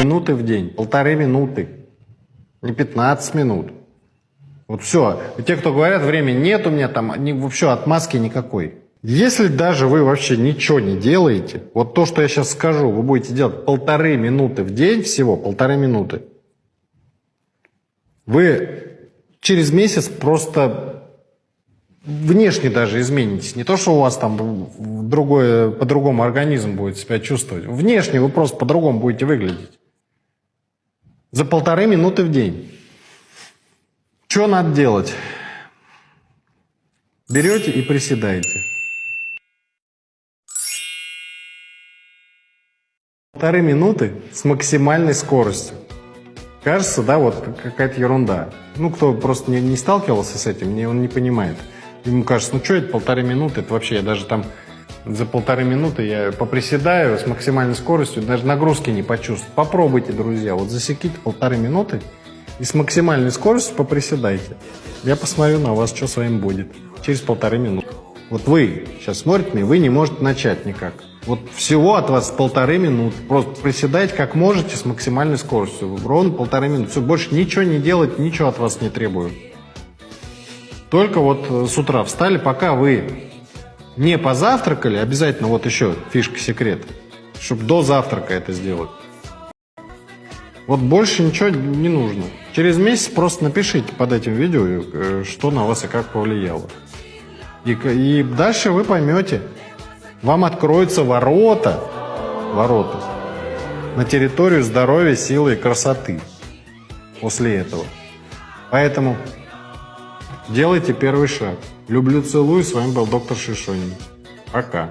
минуты в день, 1,5 минуты, не 15 минут. Вот все. Те, кто говорят, времени нет у меня там, вообще отмазки никакой. Если даже вы вообще ничего не делаете, вот то, что я сейчас скажу, вы будете делать 1,5 минуты в день, всего 1,5 минуты, вы через месяц просто внешне даже изменитесь. Не то, что у вас там по-другому организм будет себя чувствовать. Внешне вы просто по-другому будете выглядеть. За 1,5 минуты в день. Что надо делать? Берете и приседаете. 1,5 минуты с максимальной скоростью. Кажется, да, вот какая-то ерунда. Ну, кто просто не сталкивался с этим, он не понимает. Ему кажется, ну что это 1,5 минуты, это вообще, я даже там за 1,5 минуты я поприседаю с максимальной скоростью, даже нагрузки не почувствую. Попробуйте, друзья, вот засеките 1,5 минуты и с максимальной скоростью поприседайте. Я посмотрю на вас, что с вами будет через 1,5 минуты. Вот вы сейчас смотрите меня, вы не можете начать никак. Вот всего от вас 1,5 минуты. Просто приседайте как можете с максимальной скоростью. Ровно 1,5 минуты. Все, больше ничего не делать, ничего от вас не требую. Только вот с утра встали, пока вы не позавтракали, обязательно вот еще фишка секрет, чтобы до завтрака это сделать. Вот больше ничего не нужно. Через месяц просто напишите под этим видео, что на вас и как повлияло. И дальше вы поймете, вам откроются ворота на территорию здоровья, силы и красоты после этого. Поэтому делайте первый шаг. Люблю, целую. С вами был доктор Шишонин. Пока.